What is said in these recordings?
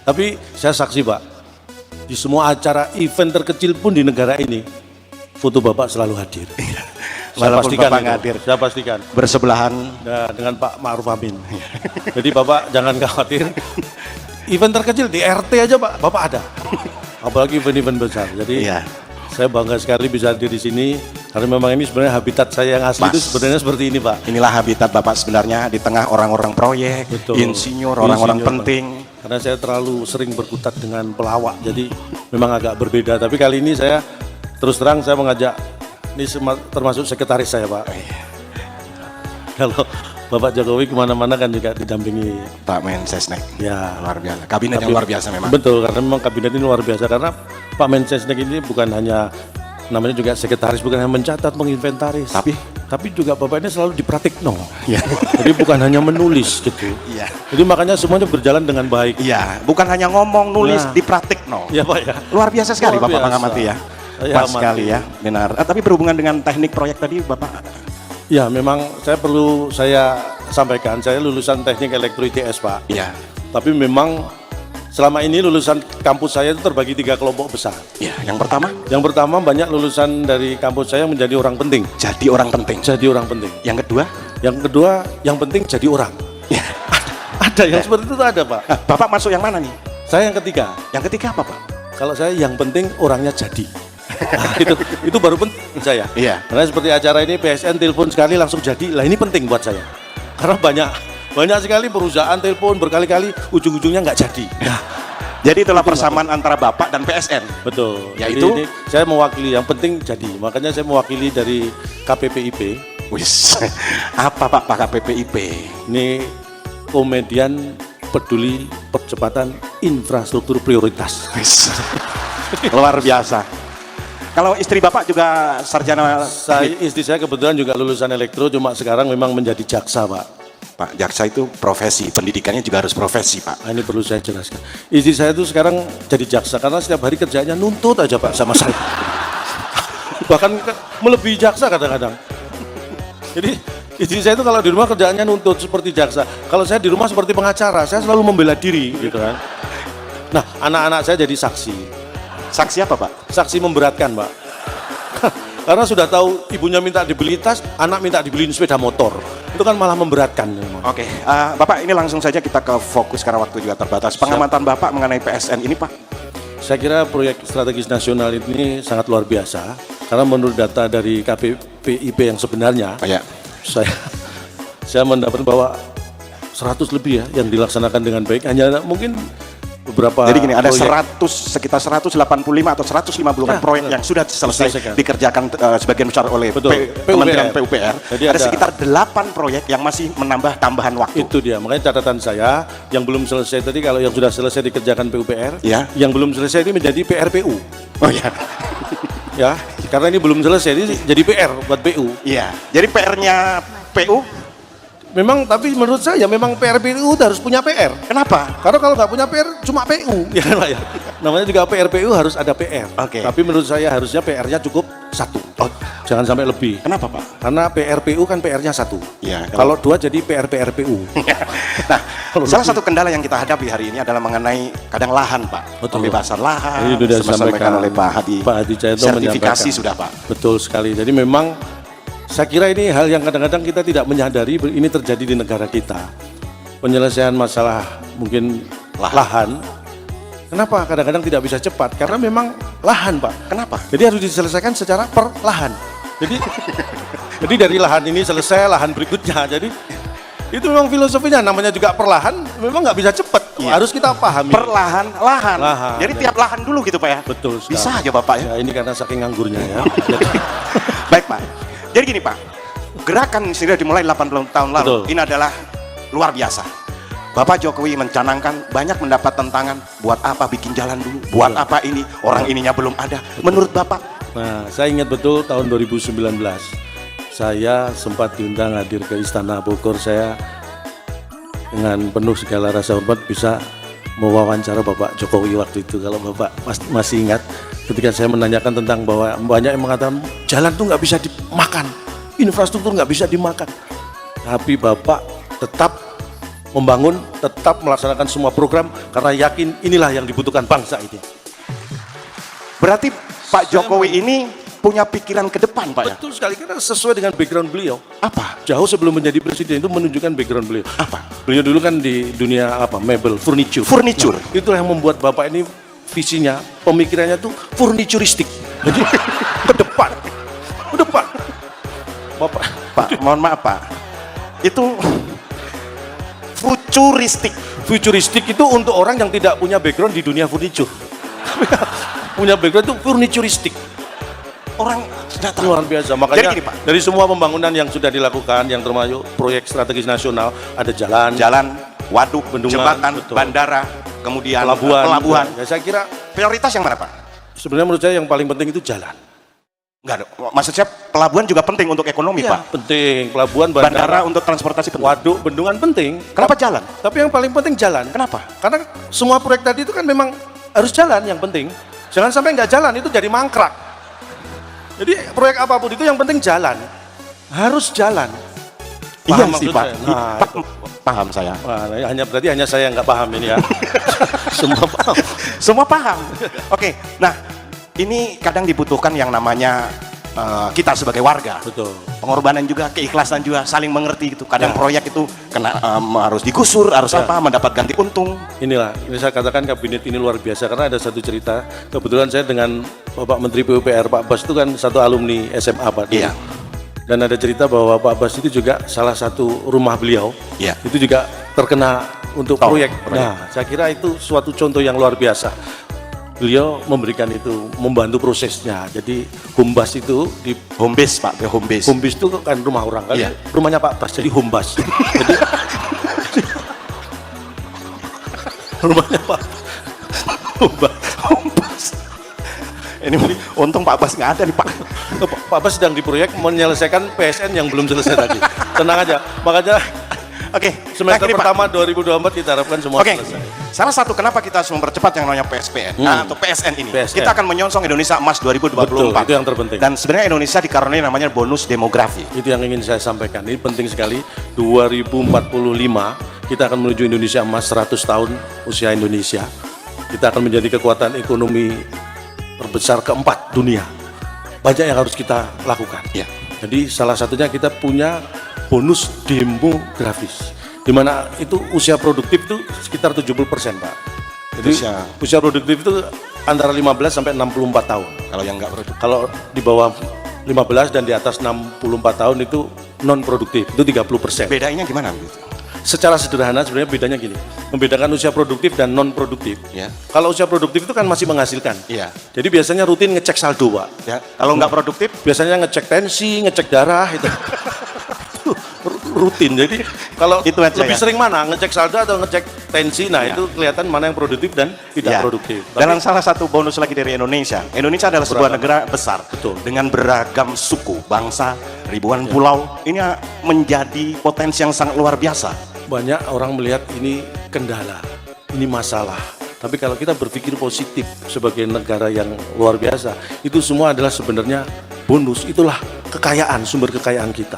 Tapi saya saksi Pak, di semua acara event terkecil pun di negara ini, foto Bapak selalu hadir. Saya pastikan Bapak hadir. Saya pastikan. Bersebelahan Dengan Pak Ma'ruf Amin. Jadi Bapak jangan khawatir. Event terkecil di RT aja Pak, Bapak ada. Apalagi event-event besar. Jadi saya bangga sekali bisa hadir di sini. Karena memang ini sebenarnya habitat saya yang asli itu sebenarnya seperti ini Pak. Inilah habitat Bapak sebenarnya di tengah orang-orang proyek, insinyur, orang-orang penting. Karena saya terlalu sering berkutat dengan pelawak, jadi memang agak berbeda. Tapi kali ini saya terus terang saya mengajak, ini termasuk sekretaris saya Pak. Kalau Bapak Jokowi kemana-mana kan juga didampingi Pak Mensesnek. Ya, luar biasa. Kabinet yang luar biasa memang. Betul, karena memang kabinet ini luar biasa. Karena Pak Mensesnek ini bukan hanya namanya juga sekretaris, bukan hanya mencatat, menginventaris. Tapi juga Bapak ini selalu dipraktikno. Ya. Jadi bukan hanya menulis gitu. Iya. Jadi makanya semuanya berjalan dengan baik. Iya, bukan hanya ngomong, nulis, dipraktikno. Iya Pak ya. Luar biasa sekali luar Bapak biasa. mengamati ya. Pas sekali ya, benar. Tapi berhubungan dengan teknik proyek tadi Bapak? Ya memang perlu saya sampaikan, saya lulusan teknik elektro ITS Pak. Iya. Tapi memang selama ini lulusan kampus saya itu terbagi 3 kelompok besar. Ya, yang pertama? Yang pertama banyak lulusan dari kampus saya menjadi orang penting. Jadi orang penting? Jadi orang penting. Yang kedua? Yang kedua, yang penting jadi orang. Ya. Ada yang seperti itu ada Pak. Bapak masuk yang mana nih? Saya yang ketiga. Yang ketiga apa Pak? Kalau saya yang penting orangnya jadi. Nah, itu baru penting saya. Iya. Karena seperti acara ini PSN telepon sekali langsung jadi. Lah ini penting buat saya. Karena banyak sekali perusahaan telepon berkali-kali ujung-ujungnya nggak jadi. Nah, jadi itulah persamaan antara Bapak dan PSN. Betul. Yaitu ini saya mewakili yang penting jadi. Makanya saya mewakili dari KPPIP. Wis. Apa Pak KPPIP? Ini komedian peduli percepatan infrastruktur prioritas. Wis. Luar biasa. Kalau istri Bapak juga sarjana? Istri saya kebetulan juga lulusan elektro, cuma sekarang memang menjadi jaksa Pak. Pak, jaksa itu profesi, pendidikannya juga harus profesi Pak. Nah, ini perlu saya jelaskan. Istri saya itu sekarang jadi jaksa karena setiap hari kerjanya nuntut aja Pak sama saya. Bahkan melebihi jaksa kadang-kadang. Jadi istri saya itu kalau di rumah kerjaannya nuntut seperti jaksa. Kalau saya di rumah seperti pengacara, saya selalu membela diri gitu kan. Nah, anak-anak saya jadi saksi. Saksi apa Pak? Saksi memberatkan Pak. Karena sudah tahu ibunya minta dibeli tas, anak minta dibeliin sepeda motor. Itu kan malah memberatkan. Oke, Bapak ini langsung saja kita ke fokus karena waktu juga terbatas. Pengamatan Bapak mengenai PSN ini Pak? Saya kira proyek strategis nasional ini sangat luar biasa. Karena menurut data dari KPPIP yang sebenarnya, saya mendapat bahwa 100 lebih ya yang dilaksanakan dengan baik. Hanya mungkin beberapa. Jadi gini, ada sekitar 185 atau 150 proyek yang sudah selesai dikerjakan sebagian besar oleh Kementerian PUPR. Jadi ada sekitar 8 proyek yang masih menambah tambahan waktu. Itu dia, makanya catatan saya yang belum selesai tadi, kalau yang sudah selesai dikerjakan PUPR, yang belum selesai ini menjadi PRPU. Oh ya. Ya, karena ini belum selesai, ini jadi PR buat PU. Iya, jadi PR-nya PU? Memang, tapi menurut saya memang PRPU harus punya PR. Kenapa? Karena kalau nggak punya PR cuma PU, ya kan Pak ya. Namanya juga PRPU harus ada PR. Tapi menurut saya harusnya PR-nya cukup 1. Jangan sampai lebih. Kenapa Pak? Karena PRPU kan PR-nya 1. Ya, kalau 2 jadi PRPU. Nah, salah satu kendala yang kita hadapi hari ini adalah mengenai kadang lahan Pak. Pembebasan lahan. Ini sudah disampaikan oleh Pak Hadi Cahyanto. Sertifikasi sudah Pak. Betul sekali. Jadi memang saya kira ini hal yang kadang-kadang kita tidak menyadari ini terjadi di negara kita. Penyelesaian masalah mungkin lahan. Kenapa kadang-kadang tidak bisa cepat? Karena memang lahan Pak. Kenapa? Jadi harus diselesaikan secara perlahan. Jadi dari lahan ini selesai, lahan berikutnya. Jadi itu memang filosofinya, namanya juga perlahan, memang nggak bisa cepat. Harus kita pahami. Perlahan, lahan. Jadi tiap lahan dulu gitu Pak ya? Betul sekali. Bisa aja Bapak ya? Ini karena saking nganggurnya ya. Baik Pak. Jadi gini Pak, gerakan sudah dimulai 80 tahun lalu. Ini adalah luar biasa. Bapak Jokowi mencanangkan banyak mendapat tentangan. Buat apa bikin jalan dulu? Buat apa ini? Orang ininya belum ada. Menurut Bapak? Nah, saya ingat betul tahun 2019. Saya sempat diundang hadir ke Istana Bogor. Saya dengan penuh segala rasa hormat bisa mewawancara Bapak Jokowi waktu itu. Kalau Bapak masih ingat, ketika saya menanyakan tentang bahwa banyak yang mengatakan jalan tuh nggak bisa dimakan, infrastruktur nggak bisa dimakan. Tapi Bapak tetap membangun, tetap melaksanakan semua program karena yakin inilah yang dibutuhkan bangsa ini. Berarti Pak Jokowi ini punya pikiran ke depan, Pak ya? Betul sekali, karena sesuai dengan background beliau. Apa? Jauh sebelum menjadi presiden itu menunjukkan background beliau. Apa? Beliau dulu kan di dunia mebel, furniture. Furniture. Nah, itulah yang membuat Bapak ini visinya, pemikirannya tuh furnituristik. Jadi ke depan. Bapak, Pak, mohon maaf Pak. Itu futuristik. Futuristik itu untuk orang yang tidak punya background di dunia furniture. Punya background itu furnituristik. Orang tidak tahu. Luar biasa. Makanya Jadi gini, Pak. dari semua pembangunan yang sudah dilakukan, yang termasuk proyek strategis nasional, ada jalan, Waduk, bendungan, jembatan, betul. bandara, kemudian pelabuhan. Ya, saya kira Prioritas yang mana, Pak? sebenarnya menurut saya yang paling penting itu jalan. Enggak ada. Maksud saya pelabuhan juga penting untuk ekonomi, Ya, Pak. penting. Pelabuhan, Bandara bandara, untuk transportasi penting. waduk, bendungan penting. Kenapa jalan? Tapi yang paling penting jalan. Kenapa? Karena semua proyek tadi itu kan memang harus jalan yang penting. Jangan sampai nggak jalan itu jadi mangkrak. Jadi proyek apapun itu yang penting jalan. Harus jalan. Iya Paham sih, maksud Pak. saya? Nah, Pak, paham saya. wah, berarti hanya saya yang nggak paham ini ya. Semua paham. Semua paham. Oke, nah ini kadang dibutuhkan yang namanya kita sebagai warga. Betul. Pengorbanan juga, keikhlasan juga, saling mengerti gitu. Kadang Ya. proyek itu kena harus digusur, harus Ya. apa, mendapat ganti untung. Inilah, ini saya katakan kabinet ini luar biasa karena ada satu cerita. Kebetulan saya dengan Bapak Menteri PUPR Pak Bas itu kan satu alumni SMA Pak. Iya. Dan ada cerita bahwa Pak Bas itu juga salah satu rumah beliau. Iya. Itu juga terkena untuk Tahu, proyek. Nah, saya kira itu suatu contoh yang luar biasa. Beliau memberikan itu, membantu prosesnya. Jadi Humbas itu di Home base, Pak, home base. Humbis itu kan rumah orang kan, Iya. rumahnya Pak Bas jadi Humbas. Jadi rumahnya Pak Humbas. Home base. Ini untung Pak Bas nggak ada nih, Pak. Pak Bas sedang diproyek menyelesaikan PSN yang belum selesai tadi. Tenang aja. Makanya Oke, semester gini, Pak. pertama 2024 kita harapkan semua Oke, selesai. salah satu kenapa kita harus mempercepat yang namanya PSPN atau PSN ini. PSN. Kita akan menyongsong Indonesia Emas 2024. Betul, itu yang terpenting. Dan sebenarnya Indonesia dikaruniai namanya bonus demografi. Itu yang ingin saya sampaikan. Ini penting sekali. 2045 kita akan menuju Indonesia Emas 100 tahun usia Indonesia. Kita akan menjadi kekuatan ekonomi terbesar keempat dunia. Banyak yang harus kita lakukan. Ya. Jadi salah satunya kita punya bonus demografis, di mana itu usia produktif itu sekitar 70%, Pak. Jadi usia produktif itu antara 15 sampai 64 tahun. Kalau yang nggak produktif. Kalau di bawah 15 dan di atas 64 tahun itu non produktif, itu 30%. Bedanya gimana gitu? Secara sederhana sebenarnya bedanya gini, membedakan usia produktif dan non produktif. Ya. Kalau usia produktif itu kan masih menghasilkan. Iya. Jadi biasanya rutin ngecek saldo, Pak. Ya. Kalau nggak produktif, Biasanya ngecek tensi, ngecek darah itu. Rutin. Jadi kalau Itu aja lebih ya? sering mana ngecek saldo atau ngecek tensi, nah Ya. itu kelihatan mana yang produktif dan tidak ya. produktif. Tapi Dalam salah satu bonus lagi dari Indonesia, Indonesia adalah sebuah Beragam. negara besar Betul. dengan beragam suku, bangsa, ribuan pulau. Ini menjadi potensi yang sangat luar biasa. banyak orang melihat ini kendala, ini masalah. Tapi kalau kita berpikir positif sebagai negara yang luar biasa, itu semua adalah sebenarnya bonus. Itulah kekayaan, sumber kekayaan kita.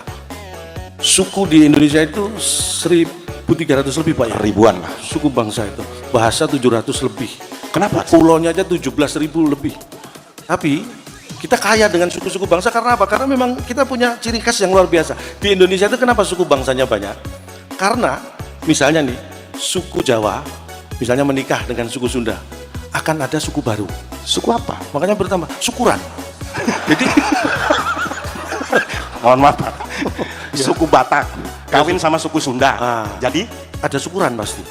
Suku di Indonesia itu 1.300 lebih, Pak ya. Ribuan lah. Suku bangsa itu, bahasa 700 lebih. Kenapa? Pulaunya aja 17.000 lebih. Tapi kita kaya dengan suku-suku bangsa karena apa? Karena memang kita punya ciri khas yang luar biasa. Di Indonesia itu kenapa suku bangsanya banyak? Karena misalnya nih, suku Jawa misalnya menikah dengan suku Sunda, akan ada suku baru. Suku apa? Makanya bertambah syukuran. Jadi Mohon maaf, Pak. Suku Batak kawin sama suku Sunda. Ah. Jadi ada syukuran pasti.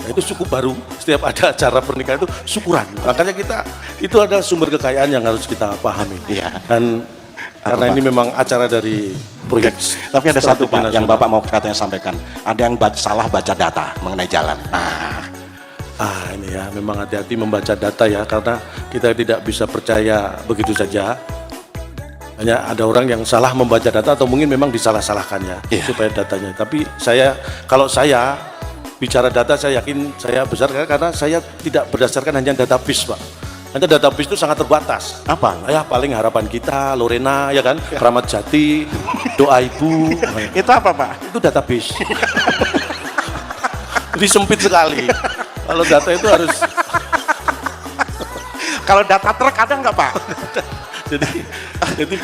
Nah, itu suku baru. Setiap ada acara pernikahan itu syukuran. Makanya itu adalah sumber kekayaan yang harus kita pahami. Iya. Dan karena Pak? ini memang acara dari proyek. tapi ada satu, strategi Pak, yang nasional. Bapak mau katanya sampaikan. Ada yang salah baca data mengenai jalan. Nah, Ini ya, memang hati-hati membaca data ya, karena kita tidak bisa percaya begitu saja. Hanya ada orang yang salah membaca data atau mungkin memang disalah-salahkan ya, Iya. supaya datanya. Tapi kalau saya bicara data, saya yakin saya besar karena saya tidak berdasarkan hanya data BIS, Pak. Hanya data BIS itu sangat terbatas. apa? Ya paling harapan kita, Lorena ya kan, Kramat Jati, doa ibu, Itu apa, Pak? itu data BIS. Jadi sempit sekali. Kalau data itu harus Kalau data truk ada nggak Pak? jadi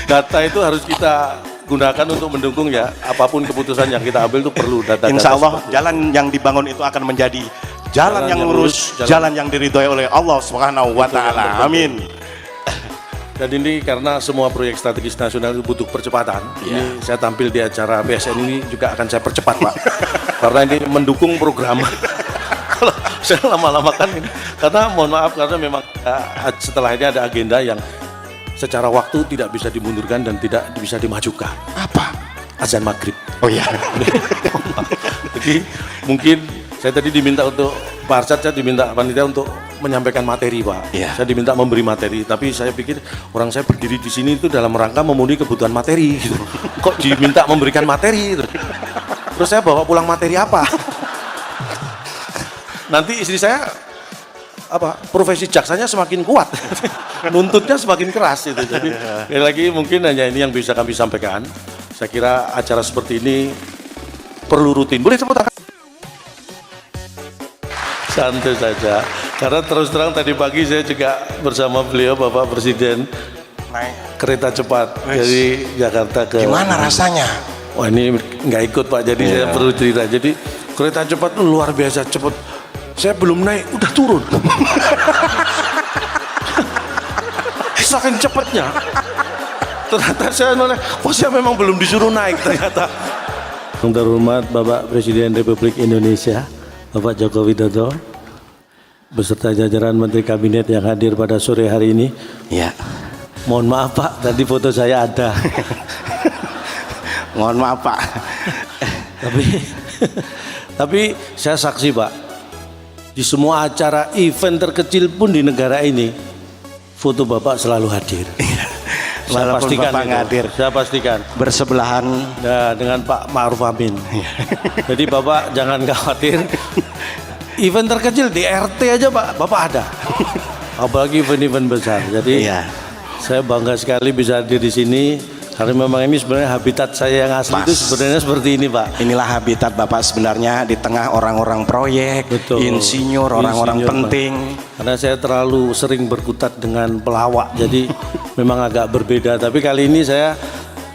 data itu harus kita gunakan untuk mendukung ya apapun keputusan yang kita ambil itu perlu data. Insya Allah jalan yang dibangun itu akan menjadi jalan yang lurus, jalan yang diridhoi oleh Allah Subhanahu wa Ta'ala. Amin. Dan ini karena semua proyek strategis nasional itu butuh percepatan. Ini saya tampil di acara PSN ini juga akan saya percepat Pak. Karena ini mendukung program. Kalau saya lama-lama kan ini, karena mohon maaf karena memang setelah ini ada agenda yang secara waktu tidak bisa dimundurkan dan tidak bisa dimajukan. Apa? Azan maghrib. Oh iya. Jadi mungkin saya tadi diminta untuk Pak Arsyad, saya diminta panitia untuk menyampaikan materi Pak. Iya. Saya diminta memberi materi, tapi saya pikir orang saya berdiri di sini itu dalam rangka memenuhi kebutuhan materi. Gitu. Kok diminta memberikan materi? Gitu. Terus saya bawa pulang materi apa? Nanti istri saya profesi jaksanya semakin kuat, nuntutnya semakin keras itu. Jadi lagi mungkin hanya ini yang bisa kami sampaikan. Saya kira acara seperti ini perlu rutin. Boleh tepuk tangan? Santai saja. Karena terus terang tadi pagi saya juga bersama beliau Bapak Presiden Naik kereta cepat dari Jakarta ke. gimana rasanya? Wah ini nggak ikut Pak, jadi saya perlu cerita. Jadi kereta cepat itu luar biasa cepat. Saya belum naik, udah turun. Saking cepatnya. Ternyata saya noleh, saya memang belum disuruh naik ternyata. Yang terhormat Bapak Presiden Republik Indonesia, Bapak Joko Widodo, beserta jajaran Menteri Kabinet yang hadir pada sore hari ini. Iya. Mohon maaf Pak, tadi foto saya ada. Mohon maaf Pak. Tapi saya saksi Pak. Di semua acara event terkecil pun di negara ini, foto Bapak selalu hadir. Saya pastikan Bapak hadir. Saya pastikan. Bersebelahan Dengan Pak Ma'ruf Amin. Jadi Bapak jangan khawatir. Event terkecil di RT aja Pak, Bapak ada. Apalagi event-event besar. Jadi saya bangga sekali bisa hadir di sini. Karena memang ini sebenarnya habitat saya yang asli itu sebenarnya seperti ini Pak. Inilah habitat Bapak sebenarnya di tengah orang-orang proyek, insinyur, orang-orang penting. Pak. Karena saya terlalu sering berkutat dengan pelawak, jadi memang agak berbeda. Tapi kali ini saya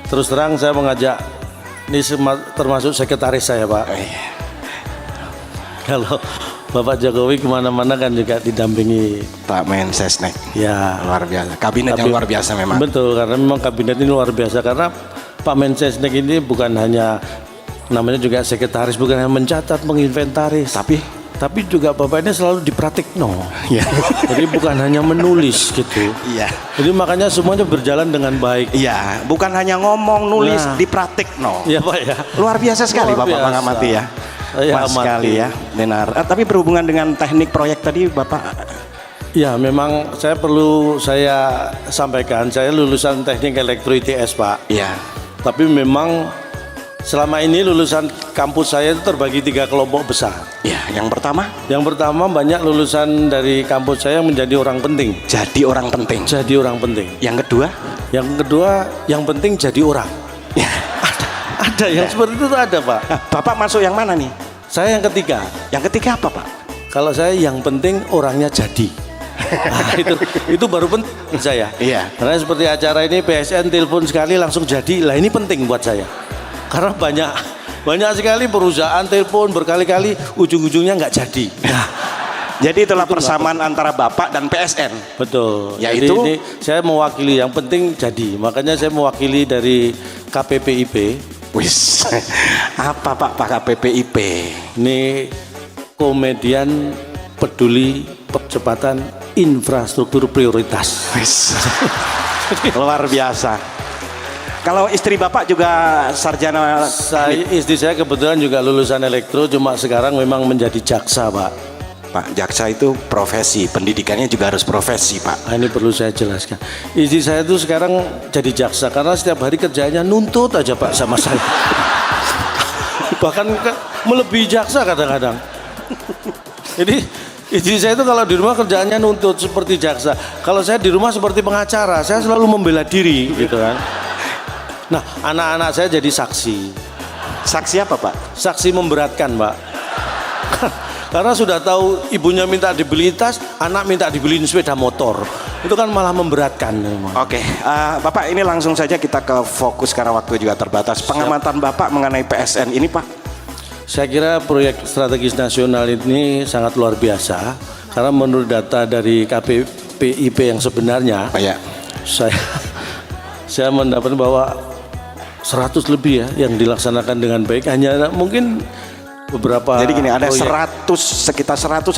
terus terang saya mengajak, ini termasuk sekretaris saya Pak. Kalau Bapak Jokowi kemana-mana kan juga didampingi Pak Mensesnek. Ya, luar biasa. Kabinet yang luar biasa memang. Betul, karena memang kabinet ini luar biasa. Karena Pak Mensesnek ini bukan hanya namanya juga sekretaris, bukan hanya mencatat, menginventaris, tapi juga Bapak ini selalu dipraktikno. Ya. Jadi bukan hanya menulis gitu. Iya. Jadi makanya semuanya berjalan dengan baik. Iya, bukan hanya ngomong, nulis, dipraktikno. Iya Pak ya. Luar biasa sekali Bapak mengamati ya. Pas sekali ya, benar. Tapi berhubungan dengan teknik proyek tadi Bapak. Ya memang saya perlu saya sampaikan, saya lulusan teknik elektro ITS Pak. Iya. Tapi memang selama ini lulusan kampus saya itu terbagi 3 kelompok besar. Ya, yang pertama? Yang pertama banyak lulusan dari kampus saya yang menjadi orang penting. Jadi orang penting. Jadi orang penting. Yang kedua? Yang kedua yang penting jadi orang. Ya. Ada yang seperti itu tuh ada Pak. Nah, Bapak masuk yang mana nih? Saya yang ketiga. Yang ketiga apa Pak? Kalau saya yang penting orangnya jadi. Nah, itu baru penting saya. Iya. Karena seperti acara ini PSN telepon sekali langsung jadi. Lah ini penting buat saya. Karena banyak sekali perusahaan telepon berkali-kali ujung-ujungnya nggak jadi. Nah, jadi itulah persamaan antara Bapak dan PSN. Betul. Yaitu ini saya mewakili yang penting jadi. Makanya saya mewakili dari KPPIP. Wis. Apa Pak KPPIP? Ini komedian peduli percepatan infrastruktur prioritas. Wis. Luar biasa. Kalau istri Bapak juga sarjana? Istri saya kebetulan juga lulusan elektro, cuma sekarang memang menjadi jaksa Pak. Pak, jaksa itu profesi, pendidikannya juga harus profesi Pak. Nah, ini perlu saya jelaskan. Istri saya itu sekarang jadi jaksa karena setiap hari kerjanya nuntut aja Pak sama saya. Bahkan melebihi jaksa kadang-kadang. Jadi istri saya itu kalau di rumah kerjaannya nuntut seperti jaksa. Kalau saya di rumah seperti pengacara, saya selalu membela diri gitu kan. Nah, anak-anak saya jadi saksi. Saksi apa Pak? Saksi memberatkan Pak. Karena sudah tahu ibunya minta dibeliin tas, anak minta dibeliin sepeda motor. Itu kan malah memberatkan. Oke, Bapak ini langsung saja kita ke fokus karena waktu juga terbatas. Pengamatan Bapak mengenai PSN ini, Pak? Saya kira proyek strategis nasional ini sangat luar biasa. Karena menurut data dari KPPIP yang sebenarnya, Pak ya, saya mendapat bahwa 100 lebih ya yang dilaksanakan dengan baik. Hanya mungkin beberapa. Jadi gini, ada proyek. sekitar 185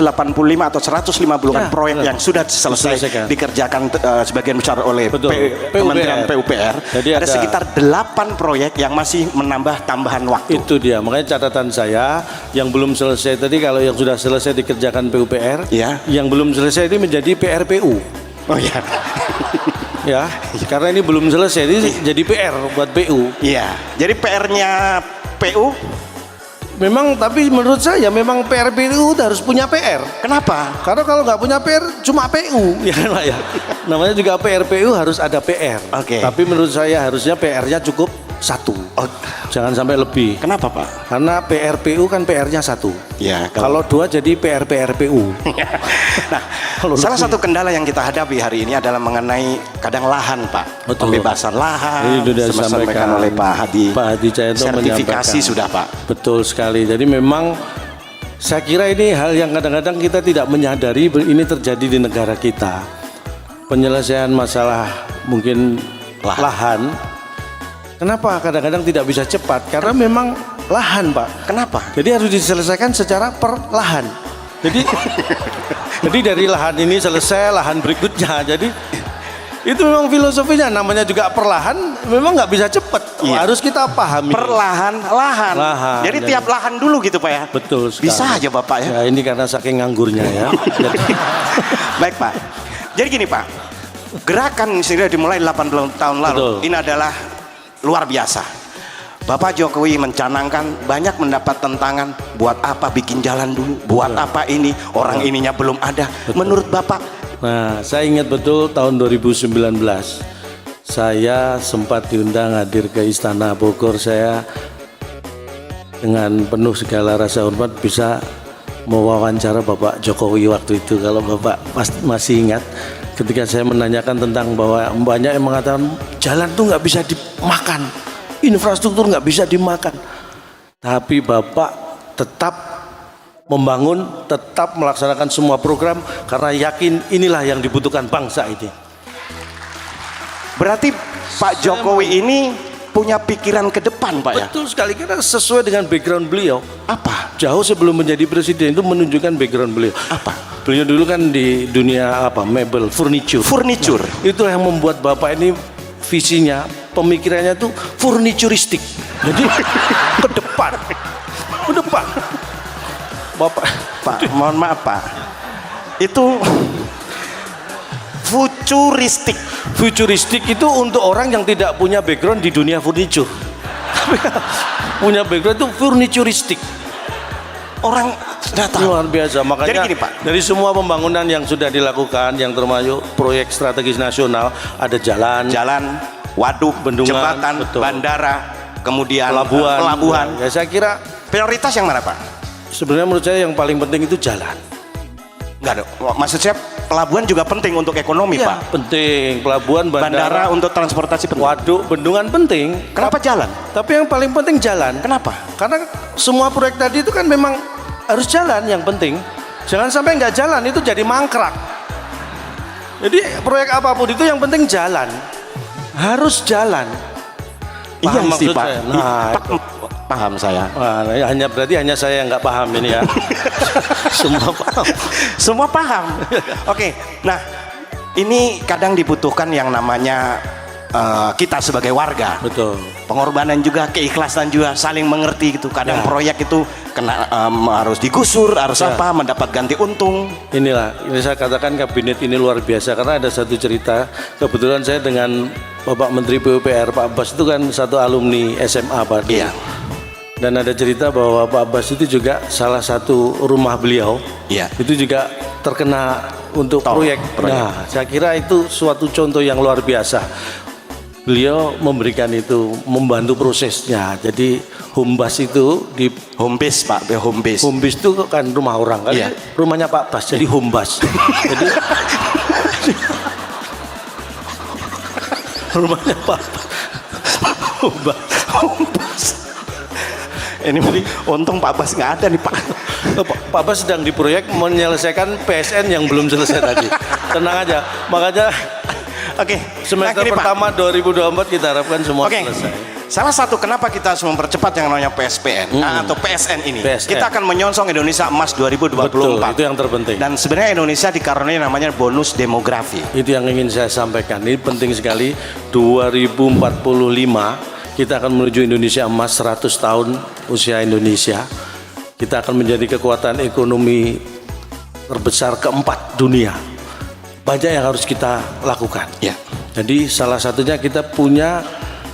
atau 150 proyek yang sudah selesai dikerjakan sebagian besar oleh Kementerian PUPR. Jadi ada sekitar 8 proyek yang masih menambah tambahan waktu. Itu dia, makanya catatan saya yang belum selesai tadi, kalau yang sudah selesai dikerjakan PUPR, ya. Yang belum selesai ini menjadi PRPU. Oh ya. Ya, karena ini belum selesai, ini jadi PR buat PU. Iya, jadi PR-nya PU. Memang, tapi menurut saya memang PRPU harus punya PR. Kenapa? Karena kalau nggak punya PR cuma PU, ya kan Pak ya. Namanya juga PRPU harus ada PR. Oke. Tapi menurut saya harusnya PR-nya cukup 1. Oh. Jangan sampai lebih. Kenapa, Pak? Karena PRPU kan PR-nya 1. Ya. Kalau 2 jadi PRPU. Nah, salah satu kendala yang kita hadapi hari ini adalah mengenai kadang lahan, Pak. Betul. Pembebasan lahan. Ini sudah disampaikan oleh Pak Hadi. Pak Hadi Cahyanto sertifikasi menyampaikan. sudah, Pak. Betul sekali. Jadi memang saya kira ini hal yang kadang-kadang kita tidak menyadari ini terjadi di negara kita. Penyelesaian masalah mungkin lahan. Kenapa kadang-kadang tidak bisa cepat? Karena memang lahan, Pak. Kenapa? Jadi harus diselesaikan secara perlahan. Jadi dari lahan ini selesai, lahan berikutnya. Jadi itu memang filosofinya, namanya juga perlahan, memang nggak bisa cepat. Iya. Harus kita pahami. Perlahan. Jadi tiap lahan dulu gitu, Pak ya. Betul sekali. Bisa aja Bapak ya. Ya ini karena saking nganggurnya ya. Baik, Pak. Jadi gini, Pak. Gerakan sudah dimulai 80 tahun lalu. Betul. Ini adalah luar biasa. Bapak Jokowi mencanangkan, banyak mendapat tentangan. Buat apa bikin jalan dulu? Buat apa ini? Orang ininya belum ada. Menurut Bapak? Nah, saya ingat betul tahun 2019. Saya sempat diundang hadir ke Istana Bogor. Saya dengan penuh segala rasa hormat bisa mewawancara Bapak Jokowi waktu itu. Kalau Bapak masih ingat, ketika saya menanyakan tentang bahwa banyak yang mengatakan jalan tuh nggak bisa dimakan, infrastruktur nggak bisa dimakan, tapi Bapak tetap membangun, tetap melaksanakan semua program karena yakin inilah yang dibutuhkan bangsa ini. Berarti Pak Jokowi ini punya pikiran ke depan, Pak ya? Betul sekali, karena sesuai dengan background beliau. Apa? Jauh sebelum menjadi presiden itu menunjukkan background beliau. Apa? Beliau dulu kan di dunia mebel, furniture. Nah, itu yang membuat Bapak ini visinya, pemikirannya tuh furnituristik. Jadi ke depan. Bapak, Pak, mohon maaf, Pak. Itu futuristik itu untuk orang yang tidak punya background di dunia furniture. Punya background itu furnituristik. Orang sudah tahu. Luar biasa. Makanya jadi gini, Pak, dari semua pembangunan yang sudah dilakukan, yang termasuk proyek strategis nasional, ada jalan, waduk, bendungan, jembatan, betul, bandara, kemudian pelabuhan. Ya, saya kira prioritas yang mana, Pak? Sebenarnya menurut saya yang paling penting itu jalan. Enggak dong. Maksud saya pelabuhan juga penting untuk ekonomi, Ya, Pak. penting. Pelabuhan, Bandara untuk transportasi penting. waduk, bendungan penting. Kenapa jalan? Tapi yang paling penting jalan. Kenapa? Karena semua proyek tadi itu kan memang harus jalan yang penting. Jangan sampai nggak jalan itu jadi mangkrak. Jadi proyek apapun itu yang penting jalan. Harus jalan. Iya sih, Pak. saya? Nah, paham saya. wah, berarti hanya saya yang nggak paham ini ya. Semua paham. Semua paham. Oke. Nah, ini kadang dibutuhkan yang namanya kita sebagai warga. Betul. Pengorbanan juga, keikhlasan juga, saling mengerti gitu. Kadang Ya. proyek itu kena harus digusur, harus apa, mendapat ganti untung. Ini saya katakan kabinet ini luar biasa karena ada satu cerita. Kebetulan saya dengan Bapak Menteri PUPR Pak Abbas itu kan satu alumni SMA Pak. Iya. Dan ada cerita bahwa Pak Abbas itu juga salah satu rumah beliau. Iya. Itu juga terkena untuk proyek. Nah, saya kira itu suatu contoh yang luar biasa. beliau memberikan itu, membantu prosesnya. Jadi home base itu di Home base Pak, home base. home base itu kan rumah orang kan, Iya. rumahnya Pak Bas, jadi home base. Jadi rumahnya Pak Bas. Home base. Ini untung Pak Bas nggak ada nih Pak. Pak Bas sedang di proyek menyelesaikan PSN yang belum selesai tadi. Tenang aja, makanya Oke, semester gini, Pak. pertama 2024 kita harapkan semua Oke, selesai. salah satu kenapa kita harus mempercepat yang namanya PSPN atau PSN ini, PSN. kita akan menyongsong Indonesia Emas 2024. Betul, itu yang terpenting. Dan sebenarnya Indonesia dikaruniai namanya bonus demografi. Itu yang ingin saya sampaikan. Ini penting sekali. 2045 kita akan menuju Indonesia Emas 100 tahun usia Indonesia. Kita akan menjadi kekuatan ekonomi terbesar keempat dunia. Banyak yang harus kita lakukan. Ya. Jadi salah satunya kita punya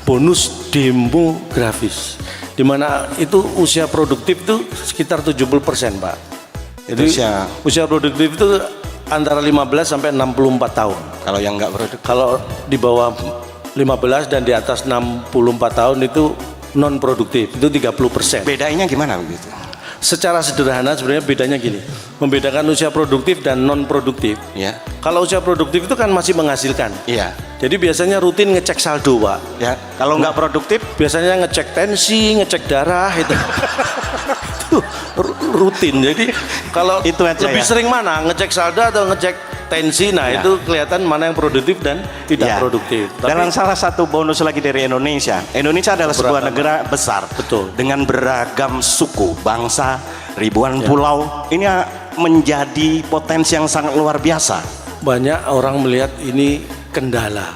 bonus demografis, di mana itu usia produktif itu sekitar 70%, Pak. Jadi usia produktif itu antara 15 sampai 64 tahun. Kalau yang nggak produktif, Kalau di bawah 15 dan di atas 64 tahun itu non produktif, itu 30%. bedanya gimana begitu? Secara sederhana sebenarnya bedanya gini, membedakan usia produktif dan non produktif. Ya, Kalau usia produktif itu kan masih menghasilkan. iya, Jadi biasanya rutin ngecek saldo, Pak. ya. Kalau nggak produktif, Biasanya ngecek tensi, ngecek darah itu. Itu rutin. Jadi kalau Itu aja lebih ya? sering mana ngecek saldo atau ngecek tensi, nah Ya. itu kelihatan mana yang produktif dan tidak ya. produktif. Tapi Dan salah satu bonus lagi dari Indonesia, Indonesia adalah sebuah Beragam. negara besar, Betul. dengan beragam suku, bangsa, ribuan Ya. pulau. Ini menjadi potensi yang sangat luar biasa. banyak orang melihat ini kendala,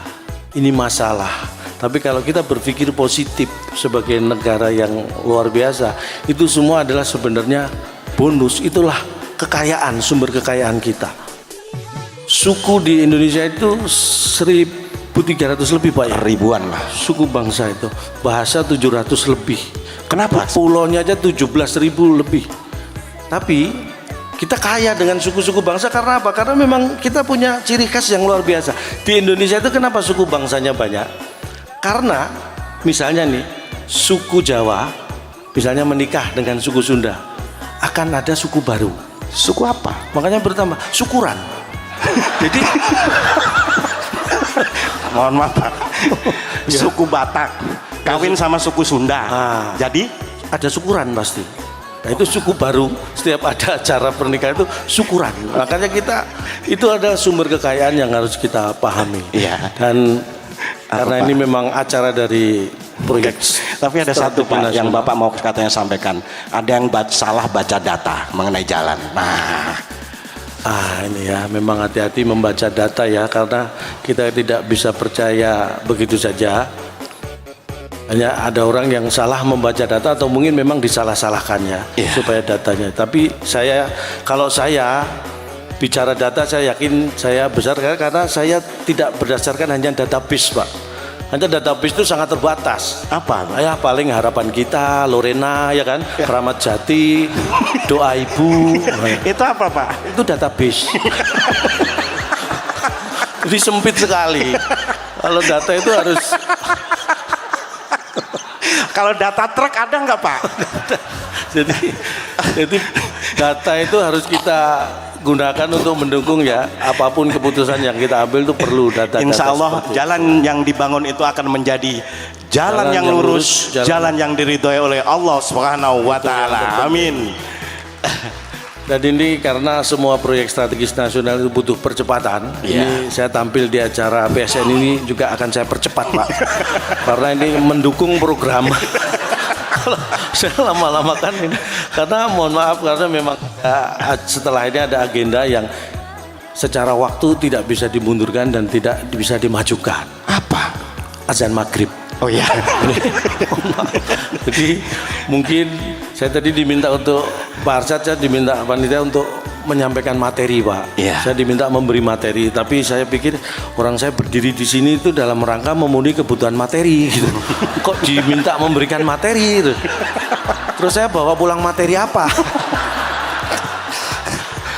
ini masalah. Tapi kalau kita berpikir positif sebagai negara yang luar biasa, itu semua adalah sebenarnya bonus. Itulah kekayaan, sumber kekayaan kita. Suku di Indonesia itu 1.300 lebih, Pak ya. Ribuan lah. Suku bangsa itu, bahasa 700 lebih. Kenapa? Pulaunya aja 17.000 lebih. Tapi kita kaya dengan suku-suku bangsa karena apa? Karena memang kita punya ciri khas yang luar biasa. Di Indonesia itu kenapa suku bangsanya banyak? Karena misalnya nih, suku Jawa misalnya menikah dengan suku Sunda, akan ada suku baru. Suku apa? Makanya bertambah syukuran. Jadi Mohon maaf Pak. Suku Batak kawin sama suku Sunda. Ah. Jadi ada syukuran pasti. Nah, itu suku baru, setiap ada acara pernikahan itu syukuran. Makanya kita itu ada sumber kekayaan yang harus kita pahami. Iya. Dan karena Pak? ini memang acara dari proyek. tapi ada satu strategi Pak yang nasional. Bapak mau katanya sampaikan. Ada yang salah baca data mengenai jalan. Nah, Ini ya, memang hati-hati membaca data ya, karena kita tidak bisa percaya begitu saja. Hanya ada orang yang salah membaca data atau mungkin memang disalah-salahkannya Iya. supaya datanya. Tapi kalau saya bicara data, saya yakin saya besar karena saya tidak berdasarkan hanya database, Pak. Hanya database itu sangat terbatas. apa? Ya paling harapan kita, Lorena ya kan, Keramat Jati, doa ibu. Itu apa Pak? Itu database. Jadi sempit sekali. Kalau data itu harus Kalau data truk ada nggak Pak? jadi data itu harus kita gunakan untuk mendukung ya apapun keputusan yang kita ambil itu perlu data. Insya Allah jalan yang dibangun itu akan menjadi jalan yang lurus, jalan yang diridhoi oleh Allah Subhanahu wa taala. Amin. Dan ini karena semua proyek strategis nasional itu butuh percepatan. Ini saya tampil di acara PSN ini juga akan saya percepat, Pak. Karena ini mendukung program. Kalau saya lama-lama kan ini, karena mohon maaf karena memang setelah ini ada agenda yang secara waktu tidak bisa dimundurkan dan tidak bisa dimajukan. Apa? Azan maghrib. Oh ya. Jadi mungkin saya tadi diminta untuk Pak Arsyad, saya diminta panitia untuk menyampaikan materi, Pak. Iya. Saya diminta memberi materi, tapi saya pikir orang saya berdiri di sini itu dalam rangka memenuhi kebutuhan materi gitu. Kok diminta memberikan materi gitu. Terus saya bawa pulang materi apa?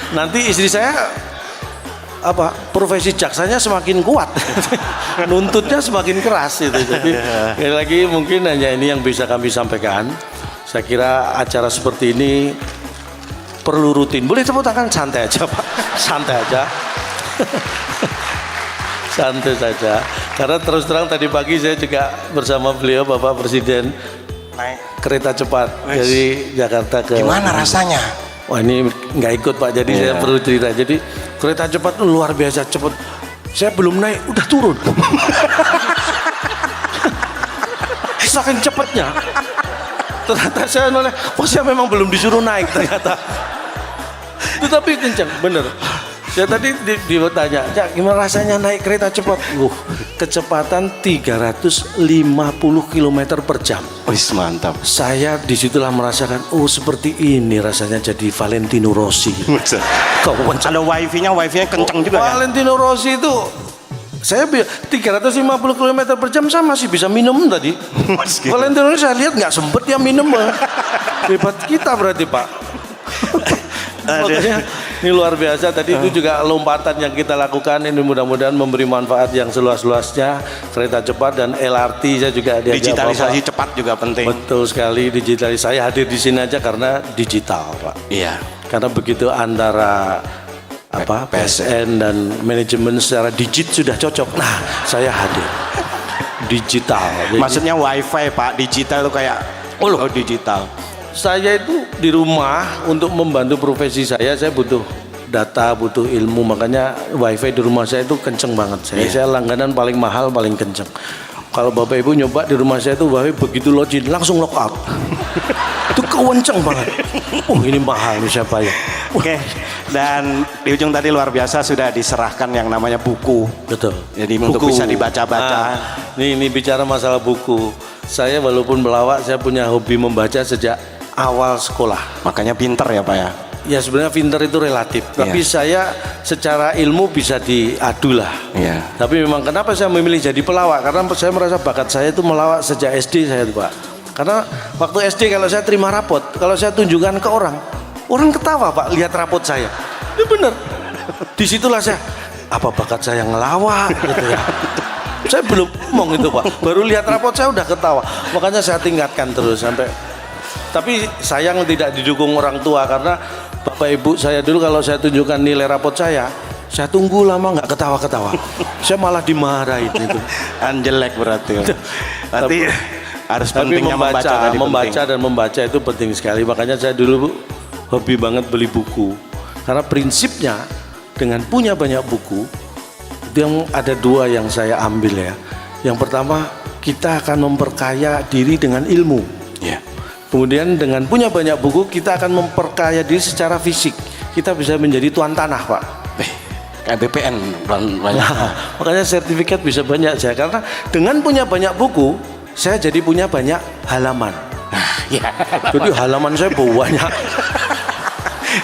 Nanti istri saya profesi jaksanya semakin kuat. Nuntutnya semakin keras itu. Jadi sekali lagi mungkin hanya ini yang bisa kami sampaikan. Saya kira acara seperti ini perlu rutin. Boleh tepuk tangan, santai aja Pak. Santai aja. Santai saja. Karena terus terang tadi pagi saya juga bersama beliau Bapak Presiden Naik kereta cepat dari Jakarta ke. gimana rasanya? Wah ini nggak ikut Pak, jadi saya perlu cerita. Jadi kereta cepat luar biasa cepat. Saya belum naik, udah turun. Saking cepatnya. Ternyata saya noleh, saya memang belum disuruh naik ternyata. Tetapi kencang, bener. Saya tadi ditanya, Cak, gimana rasanya naik kereta cepat? Kecepatan 350 km per jam. Wis mantap. Saya disitulah merasakan, seperti ini rasanya jadi Valentino Rossi. Kalau wifi-nya kencang juga ya? Valentino Rossi itu, saya 350 km per jam saya masih bisa minum tadi. Valentino Rossi saya lihat nggak sempet dia minum. Hebat kita berarti Pak. Makanya ini luar biasa. Tadi itu juga lompatan yang kita lakukan ini mudah-mudahan memberi manfaat yang seluas-luasnya. Kereta cepat dan LRT saya juga diajak. Digitalisasi cepat juga penting. Betul sekali, digitalisasi. Saya hadir di sini aja karena digital Pak. Iya. Karena begitu antara PSN dan manajemen secara sudah cocok. Nah, saya hadir digital. Jadi, maksudnya wifi Pak, digital itu kayak digital. Saya itu di rumah untuk membantu profesi saya butuh data, butuh ilmu, makanya wifi di rumah saya itu kenceng banget. Saya langganan paling mahal, paling kenceng. Kalau Bapak Ibu nyoba di rumah saya itu wifi begitu login langsung lock out. Itu kenceng banget. Ini mahal nih siapa ya? Oke. Dan di ujung tadi luar biasa sudah diserahkan yang namanya buku. Betul. Jadi untuk bisa dibaca-baca. Ini bicara masalah buku. Saya walaupun melawak, saya punya hobi membaca sejak awal sekolah. Makanya pinter ya Pak ya? Ya sebenarnya pinter itu relatif. Tapi saya secara ilmu bisa diadu lah. Iya. Tapi memang kenapa saya memilih jadi pelawak? Karena saya merasa bakat saya itu melawak sejak SD saya tuh Pak. Karena waktu SD kalau saya terima rapot, kalau saya tunjukkan ke orang ketawa Pak lihat rapot saya. Ini bener. Disitulah saya, apa bakat saya ngelawak gitu ya. Saya belum ngomong itu Pak. Baru lihat rapot saya udah ketawa. Makanya saya tingkatkan terus sampai. Tapi sayang tidak didukung orang tua karena Bapak Ibu saya dulu kalau saya tunjukkan nilai rapot saya tunggu lama nggak ketawa-ketawa. Saya malah dimarahin itu. Jelek berarti. Berarti harus pentingnya membaca itu penting sekali. Makanya saya dulu hobi banget beli buku. Karena prinsipnya dengan punya banyak buku itu yang ada dua yang saya ambil ya. Yang pertama kita akan memperkaya diri dengan ilmu. Kemudian dengan punya banyak buku kita akan memperkaya diri secara fisik. Kita bisa menjadi tuan tanah Pak. Kayak BPN banyak. Makanya sertifikat bisa banyak saya karena dengan punya banyak buku saya jadi punya banyak halaman. Jadi halaman saya banyak.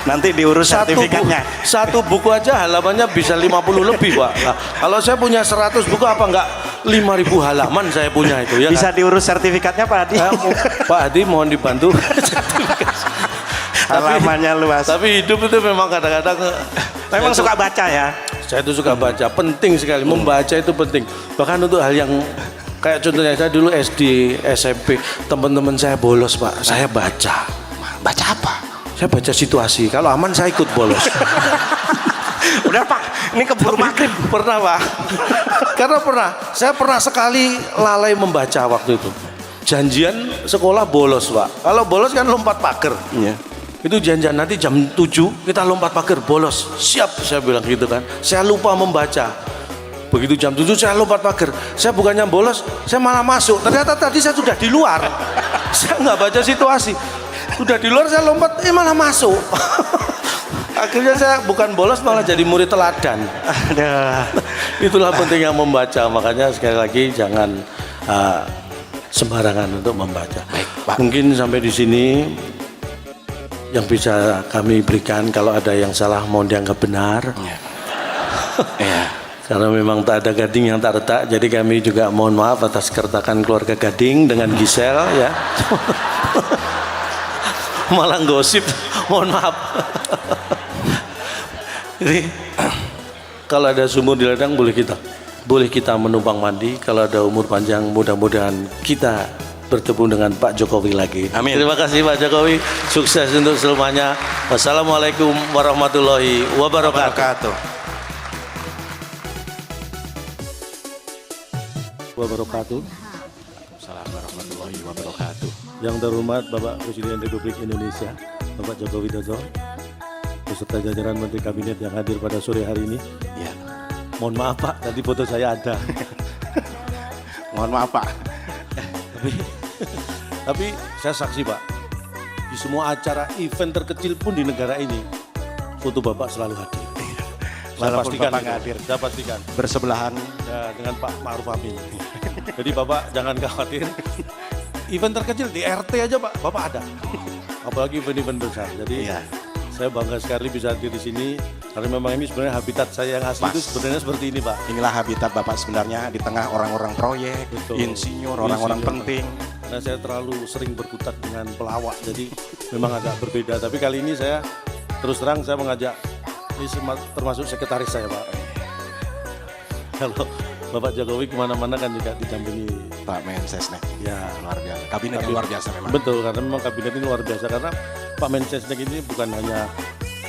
Nanti diurus sertifikatnya. Satu buku aja halamannya bisa 50 lebih Pak. Nah, kalau saya punya 100 buku apa enggak 5.000 halaman saya punya itu ya. Bisa kan? Diurus sertifikatnya Pak Hadi. Pak Hadi mohon dibantu. Halamannya luas. Tapi hidup itu memang kadang-kadang memang suka baca ya. Saya itu suka baca, penting sekali. Membaca itu penting. Bahkan untuk hal yang kayak contohnya saya dulu SD, SMP, teman-teman saya bolos Pak, saya baca. Baca apa? Saya baca situasi. Kalau aman saya ikut bolos. Udah Pak, ini keburu maghrib. Pernah Pak. Karena saya pernah sekali lalai membaca waktu itu. Janjian sekolah bolos Pak. Kalau bolos kan lompat pagar. Iya. Itu janjian nanti jam 7 kita lompat pagar bolos. Siap saya bilang gitu kan. Saya lupa membaca. Begitu jam 7 saya lompat pagar. Saya bukannya bolos, saya malah masuk. Ternyata tadi saya sudah di luar. Saya nggak baca situasi. Udah di luar saya lompat, malah masuk. Akhirnya saya bukan bolos malah jadi murid teladan. Itulah pentingnya membaca. Makanya sekali lagi jangan sembarangan untuk membaca. Baik, Pak. Mungkin sampai di sini yang bisa kami berikan. Kalau ada yang salah mohon dianggap benar. Karena memang tak ada gading yang tak retak. Jadi kami juga mohon maaf atas keretakan keluarga Gading dengan Gisel ya. Malah gosip, mohon maaf. Jadi Kalau ada sumur di ladang boleh kita menumpang mandi. Kalau ada umur panjang mudah-mudahan kita bertemu dengan Pak Jokowi lagi. Amin. Terima kasih Pak Jokowi. Sukses untuk selamanya. Wassalamualaikum warahmatullahi wabarakatuh. Wabarakatuh. Assalamualaikum warahmatullahi wabarakatuh. Yang terhormat Bapak Presiden Republik Indonesia, Bapak Joko Widodo, beserta jajaran Menteri Kabinet yang hadir pada sore hari ini. Ya. Mohon maaf Pak, tadi foto saya ada. Mohon maaf Pak. Tapi saya saksi Pak, di semua acara event terkecil pun di negara ini, foto Bapak selalu hadir. Saya Walaupun pastikan Bapak itu. nggak hadir. Saya pastikan. Bersebelahan. Ya, dengan Pak Ma'ruf Amin. Jadi Bapak jangan khawatir. Event terkecil di RT aja Pak, Bapak ada. Apalagi event-event besar. Jadi Iya. saya bangga sekali bisa hadir di sini. Karena memang ini sebenarnya habitat saya yang asli Pas. itu sebenarnya seperti ini Pak. Inilah habitat Bapak sebenarnya di tengah orang-orang proyek, Betul. insinyur, orang-orang Insinyur. penting. Karena saya terlalu sering berkutat dengan pelawak, jadi memang agak berbeda. Tapi kali ini saya terus terang saya mengajak, ini termasuk sekretaris saya Pak. Kalau Bapak Jokowi kemana-mana kan juga didampingi. Pak Mensesnek. Ya, Luar biasa. Kabinet yang luar biasa memang. betul, karena memang kabinet ini luar biasa. Karena Pak Mensesnek ini bukan hanya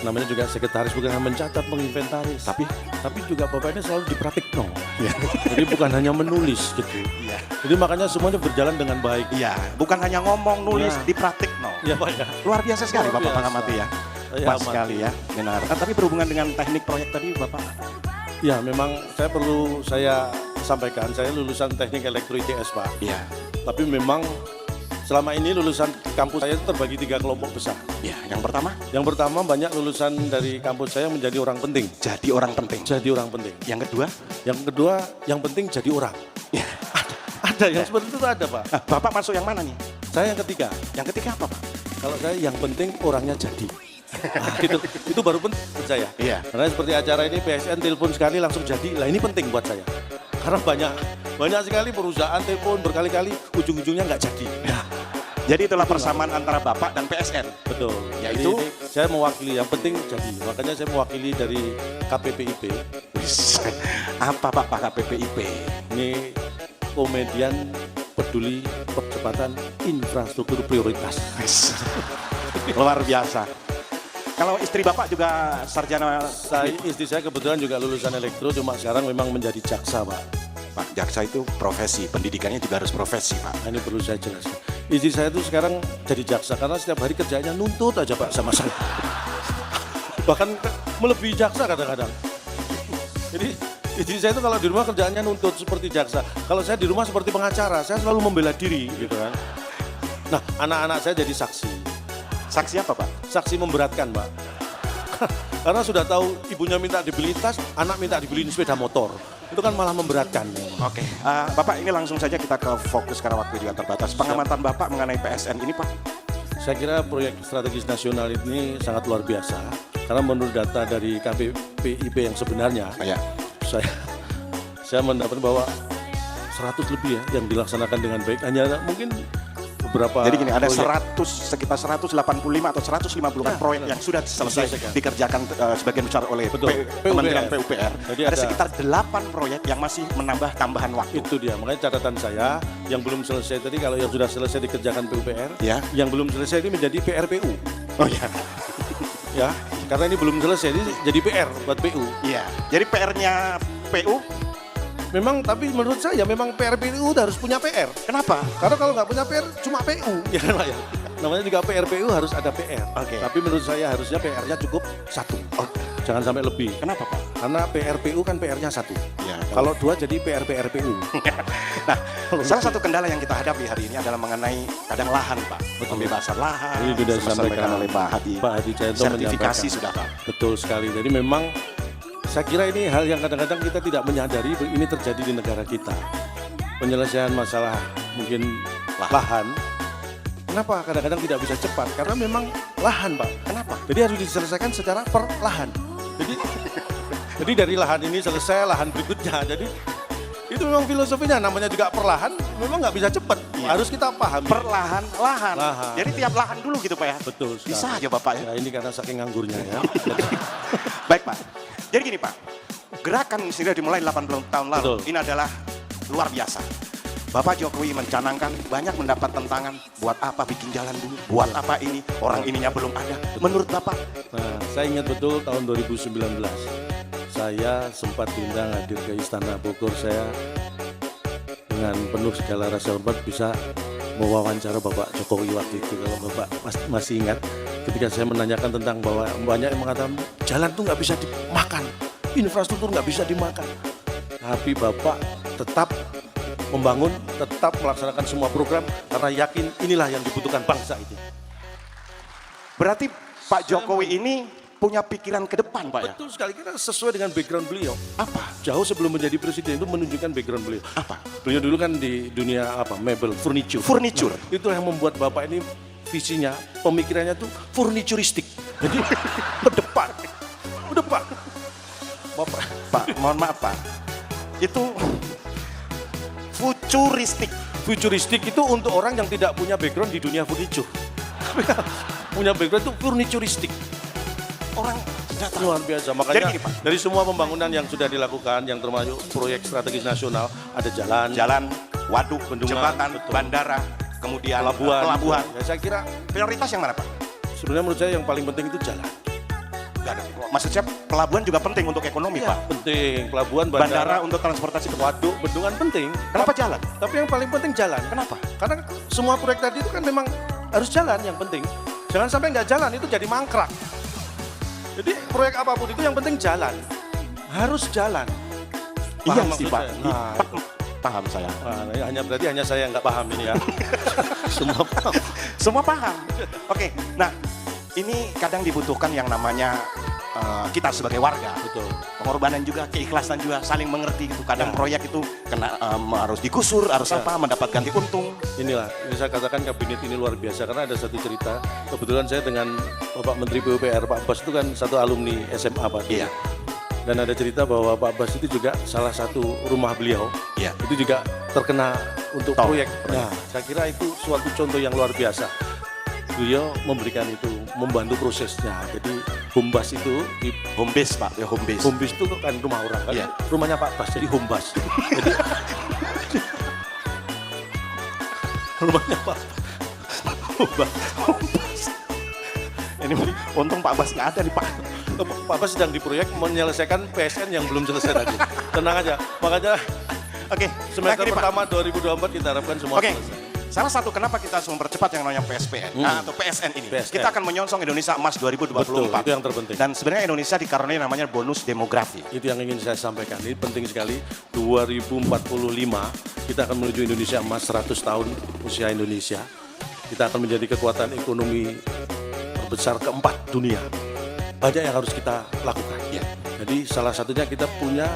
namanya juga sekretaris, bukan hanya mencatat, menginventaris, tapi juga Bapak ini selalu dipraktikno. Iya. Jadi bukan hanya menulis gitu. Iya. Jadi makanya semuanya berjalan dengan baik. Iya, bukan hanya ngomong, nulis, Nah. dipraktik no. Ya Pak ya. Luar biasa sekali Luar Bapak biasa. pengamati ya. Saya Pas amati. sekali ya, benar. Tapi berhubungan dengan teknik proyek tadi Bapak. Ya memang saya sampaikan, saya lulusan teknik elektro ITS Pak. Iya. Tapi memang selama ini lulusan kampus saya itu terbagi 3 kelompok besar. Iya, yang pertama Yang pertama banyak lulusan dari kampus saya menjadi orang penting. jadi orang penting. Jadi orang penting. Yang kedua, Yang kedua yang penting jadi orang. ya. Ada yang seperti itu ada Pak. Bapak masuk yang mana nih? Saya yang ketiga. Yang ketiga apa Pak? Kalau saya yang penting orangnya jadi. Nah, itu baru penting buat saya. Iya. Karena seperti acara ini PSN telepon sekali langsung jadi. Lah ini penting buat saya. Karena banyak sekali perusahaan telepon berkali-kali ujung-ujungnya nggak jadi. Jadi itulah persamaan antara Bapak dan PSN. Betul. Yaitu? Jadi ini saya mewakili yang penting jadi. Makanya saya mewakili dari KPPIP. Apa Pak KPPIP? Ini komedian peduli percepatan infrastruktur prioritas. Luar biasa. Kalau istri Bapak juga sarjana Istri saya kebetulan juga lulusan elektro, cuma sekarang memang menjadi jaksa Pak. Pak, jaksa itu profesi, pendidikannya juga harus profesi Pak. Nah, ini perlu saya jelaskan. Istri saya itu sekarang jadi jaksa karena setiap hari kerjanya nuntut aja Pak sama saya. Bahkan melebihi jaksa kadang-kadang. Jadi istri saya itu kalau di rumah kerjaannya nuntut seperti jaksa. Kalau saya di rumah seperti pengacara, saya selalu membela diri gitu kan. Nah, anak-anak saya jadi saksi. Saksi apa Pak? Saksi memberatkan Pak. Karena sudah tahu ibunya minta dibeliin tas, anak minta dibeliin sepeda motor. Itu kan malah memberatkan. Oke, Bapak ini langsung saja kita ke fokus karena waktu juga terbatas. Pengamatan Bapak mengenai PSN ini Pak? Saya kira proyek strategis nasional ini sangat luar biasa. Karena menurut data dari KPPIP yang sebenarnya, Ya. saya mendapat bahwa 100 lebih ya yang dilaksanakan dengan baik. Hanya mungkin beberapa Jadi gini, ada proyek. sekitar 185 atau 150 Ya, proyek benar. yang sudah selesai Diselesaikan. dikerjakan sebagian besar oleh Betul. Kementerian PUPR. Jadi ada ada- sekitar 8 proyek yang masih menambah tambahan waktu. Itu dia, makanya catatan saya yang belum selesai tadi, kalau yang sudah selesai dikerjakan PUPR, Ya. yang belum selesai ini menjadi PRPU. Oh ya, Ya, karena ini belum selesai, ini jadi PR buat PU. iya. Jadi PR-nya PU, Memang, tapi menurut saya memang PRPU harus punya PR. kenapa? Karena kalau nggak punya PR, cuma PU. Ya kan Pak ya? Namanya juga PRPU harus ada PR. Oke. Tapi menurut saya harusnya PR-nya cukup 1. Oh, Jangan sampai lebih. kenapa Pak? Karena PRPU kan PR-nya 1. Ya, Kalau 2 jadi PRPU. Nah, salah satu kendala yang kita hadapi hari ini adalah mengenai kadang lahan Pak. Betul. Pembebasan lahan, Ini sudah disampaikan oleh Pak Hadi. Pak Hadi Cahyanto Sertifikasi menyampaikan. sudah Pak. Betul sekali. Jadi memang saya kira ini hal yang kadang-kadang kita tidak menyadari ini terjadi di negara kita. Penyelesaian masalah mungkin lahan. Kenapa kadang-kadang tidak bisa cepat? Karena memang lahan Pak. Kenapa? Jadi harus diselesaikan secara perlahan. Jadi dari lahan ini selesai, lahan berikutnya. Jadi itu memang filosofinya, namanya juga perlahan, memang nggak bisa cepat. Iya. Harus kita pahami. Perlahan lahan. Lahan. Jadi tiap lahan dulu gitu Pak ya. Betul sekali. Bisa aja Bapak ya. Ya ini karena saking nganggurnya ya. Baik Pak. Jadi gini Pak, gerakan sudah dimulai 80 tahun lalu. Betul. Ini adalah luar biasa. Bapak Jokowi mencanangkan banyak mendapat tentangan. Buat apa bikin jalan dulu? Buat apa ini? Orang ininya belum ada. Menurut Bapak? Nah, saya ingat betul tahun 2019. Saya sempat diundang hadir ke Istana Bogor. Saya dengan penuh segala rasa hormat bisa mewawancara Bapak Jokowi waktu itu. Kalau Bapak masih ingat, ketika saya menanyakan tentang bahwa banyak yang mengatakan jalan tuh nggak bisa dimakan, infrastruktur nggak bisa dimakan. Tapi Bapak tetap membangun, tetap melaksanakan semua program karena yakin inilah yang dibutuhkan bangsa itu. Berarti Pak Jokowi ini punya pikiran ke depan, Pak ya? Betul sekali, kita sesuai dengan background beliau. Apa? Jauh sebelum menjadi presiden itu menunjukkan background beliau. Apa? Beliau dulu kan di dunia apa? Mebel, furniture. Furniture. Nah, itu yang membuat Bapak ini visinya, pemikirannya tuh furnituristik. Jadi ke depan. Bapak. Pak, mohon maaf Pak. Itu futuristik. Futuristik itu untuk orang yang tidak punya background di dunia furniture. Punya background itu furnituristik. Orang tidak tahu. Luar biasa. Makanya Jadi gini, Pak. dari semua pembangunan yang sudah dilakukan, yang termasuk proyek strategis nasional, ada jalan, Jalan, waduk, Bendungan, jembatan, betul. bandara, kemudian pelabuhan. Ya, saya kira Prioritas yang mana Pak? sebenarnya menurut saya yang paling penting itu jalan. Nggak ada. Maksud saya pelabuhan juga penting untuk ekonomi Ya, Pak. penting. Pelabuhan, Bandara bandara, untuk transportasi ke waduk, bendungan penting. Kenapa jalan? Tapi yang paling penting jalan. Kenapa? Karena semua proyek tadi itu kan memang harus jalan yang penting. Jangan sampai nggak jalan itu jadi mangkrak. Jadi proyek apapun itu yang penting jalan. Harus jalan. Iya Paham sih maksud Pak. saya? Nah, Paham saya. berarti hanya saya yang nggak paham ini ya. Semua paham. Semua paham. Oke, nah ini kadang dibutuhkan yang namanya kita sebagai warga. Betul. Pengorbanan juga, keikhlasan juga, saling mengerti gitu. Kadang Ya. proyek itu kena harus digusur, harus Ya. apa, mendapat ganti untung. Inilah, ini saya katakan kabinet ini luar biasa karena ada satu cerita. Kebetulan saya dengan Bapak Menteri PUPR, Pak Bas itu kan satu alumni SMA Pak. Iya. Dan ada cerita bahwa Pak Bas itu juga salah satu rumah beliau Iya. itu juga terkena untuk Tahu. proyek. Nah, saya kira itu suatu contoh yang luar biasa. Beliau memberikan itu, membantu prosesnya. Jadi Humbas itu di Home base Pak, ya home base. Humbis itu kan rumah orang kan. Iya. Rumahnya Pak Bas jadi Humbas. Jadi rumahnya Pak Humbas. Ini untung Pak Bas nggak ada nih Pak. Pak Bas sedang di proyek menyelesaikan PSN yang belum selesai tadi. Tenang aja. Makanya Oke, semester lagi nih, Pak. pertama 2024 kita harapkan semua Oke, selesai. salah satu kenapa kita harus mempercepat yang namanya PSPN atau PSN ini. PSN. Kita akan menyongsong Indonesia Emas 2024. Betul, itu yang terpenting. Dan sebenarnya Indonesia dikaruniai namanya bonus demografi. Itu yang ingin saya sampaikan. Ini penting sekali. 2045 kita akan menuju Indonesia Emas 100 tahun usia Indonesia. Kita akan menjadi kekuatan ekonomi terbesar keempat dunia. Banyak yang harus kita lakukan. Ya. Jadi salah satunya kita punya